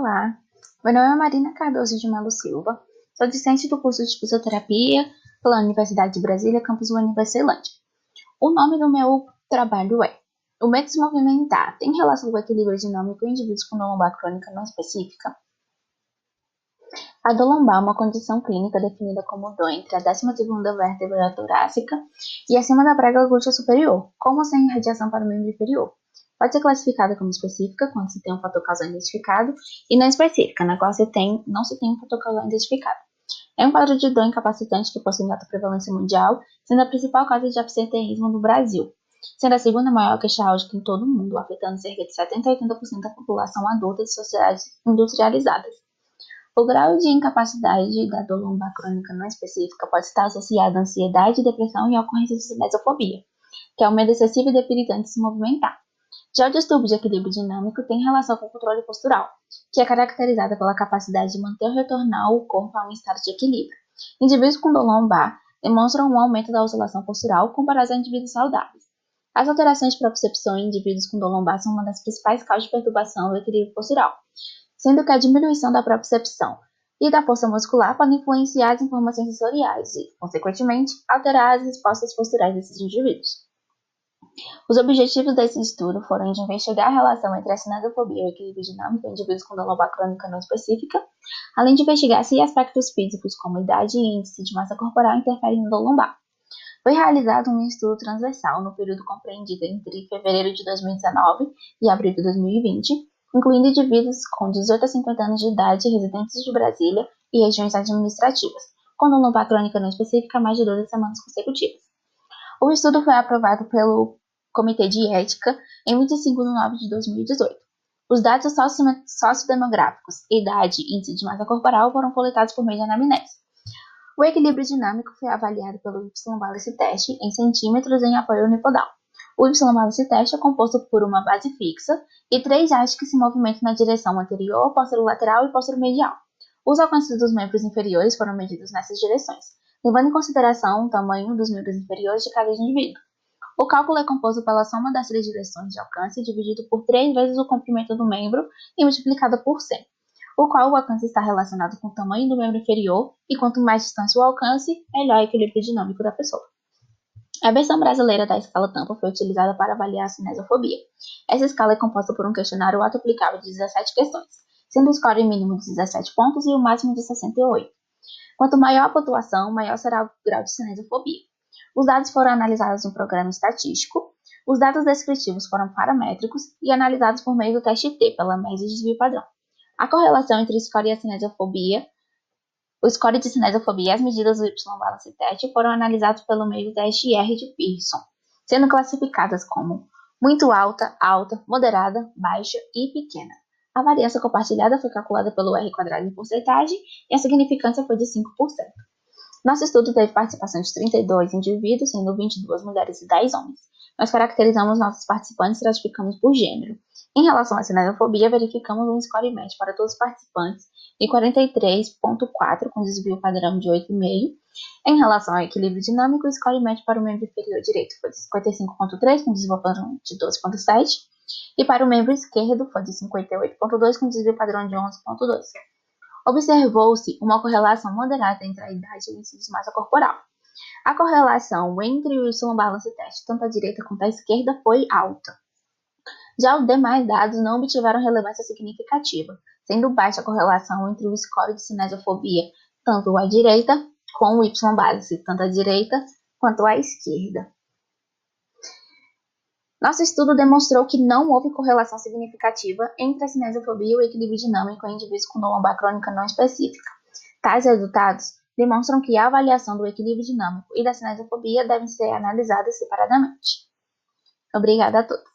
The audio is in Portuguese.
Olá, meu nome é Marina Cardoso de Melo Silva, sou discente do curso de Fisioterapia pela Universidade de Brasília, campus Universilândia. O nome do meu trabalho é O medo de se movimentar tem relação com o equilíbrio dinâmico em indivíduos com dor lombar crônica não específica? A dor lombar é uma condição clínica definida como dor entre a 12ª vértebra torácica e acima da prega glútea superior, como sem irradiação para o membro inferior. Pode ser classificada como específica, quando se tem um fator causal identificado, e não específica, na qual não se tem um fator causal identificado. É um quadro de dor incapacitante que possui alta prevalência mundial, sendo a principal causa de absenteísmo no Brasil, sendo a segunda maior queixa álgica em todo o mundo, afetando cerca de 70 a 80% da população adulta de sociedades industrializadas. O grau de incapacidade da dor lombar crônica não específica pode estar associado à ansiedade, depressão e à ocorrência de mesofobia, que é o medo excessivo e debilitante de se movimentar. Já o distúrbio de equilíbrio dinâmico tem relação com o controle postural, que é caracterizada pela capacidade de manter ou retornar o corpo a um estado de equilíbrio. Indivíduos com dor lombar demonstram um aumento da oscilação postural comparado a indivíduos saudáveis. As alterações de propriocepção em indivíduos com dor lombar são uma das principais causas de perturbação do equilíbrio postural, sendo que a diminuição da propriocepção e da força muscular pode influenciar as informações sensoriais e, consequentemente, alterar as respostas posturais desses indivíduos. Os objetivos desse estudo foram de investigar a relação entre a cinesiofobia e o equilíbrio dinâmico em indivíduos com dor lombar crônica não específica, além de investigar se aspectos físicos como idade e índice de massa corporal interferem na dor lombar. Foi realizado um estudo transversal no período compreendido entre fevereiro de 2019 e abril de 2020, incluindo indivíduos com 18 a 50 anos de idade residentes de Brasília e regiões administrativas, com dor lombar crônica não específica há mais de 12 semanas consecutivas. O estudo foi aprovado pelo Comitê de Ética em 25 de nove de 2018. Os dados sociodemográficos, idade e índice de massa corporal foram coletados por meio de anamnese. O equilíbrio dinâmico foi avaliado pelo Y-Balance Test em centímetros em apoio unipodal. O Y-Balance Test é composto por uma base fixa e 3 hastes que se movimentam na direção anterior, posterolateral e posteromedial. Os alcances dos membros inferiores foram medidos nessas direções, levando em consideração o tamanho dos membros inferiores de cada indivíduo. O cálculo é composto pela soma das 3 direções de alcance dividido por 3 vezes o comprimento do membro e multiplicado por 100, o qual o alcance está relacionado com o tamanho do membro inferior e quanto mais distante o alcance, melhor o equilíbrio dinâmico da pessoa. A versão brasileira da escala Tampa foi utilizada para avaliar a cinesiofobia. Essa escala é composta por um questionário auto-aplicável de 17 questões, sendo o score mínimo de 17 pontos e o máximo de 68. Quanto maior a pontuação, maior será o grau de cinesiofobia. Os dados foram analisados em um programa estatístico, os dados descritivos foram paramétricos e analisados por meio do teste T, pela média de desvio padrão. A correlação entre o score e a cinesiofobia, o score de cinesiofobia e as medidas do Y-Balance Test foram analisados pelo meio do teste R de Pearson, sendo classificadas como muito alta, alta, moderada, baixa e pequena. A variância compartilhada foi calculada pelo R² em porcentagem e a significância foi de 5%. Nosso estudo teve participação de 32 indivíduos, sendo 22 mulheres e 10 homens. Nós caracterizamos nossos participantes e estratificamos por gênero. Em relação à cinesiofobia, verificamos um score médio para todos os participantes de 43,4, com desvio padrão de 8,5. Em relação ao equilíbrio dinâmico, o score médio para o membro inferior direito foi de 55,3, com desvio padrão de 12,7. E para o membro esquerdo foi de 58,2, com desvio padrão de 11,2. Observou-se uma correlação moderada entre a idade e o índice de massa corporal. A correlação entre o Y-Balance Test, tanto à direita quanto à esquerda, foi alta. Já os demais dados não obtiveram relevância significativa, sendo baixa a correlação entre o score de cinesiofobia, tanto à direita, com o Y-Balance, tanto à direita quanto à esquerda. Nosso estudo demonstrou que não houve correlação significativa entre a cinesiofobia e o equilíbrio dinâmico em indivíduos com dor lombar crônica não específica. Tais resultados demonstram que a avaliação do equilíbrio dinâmico e da cinesiofobia devem ser analisadas separadamente. Obrigada a todos.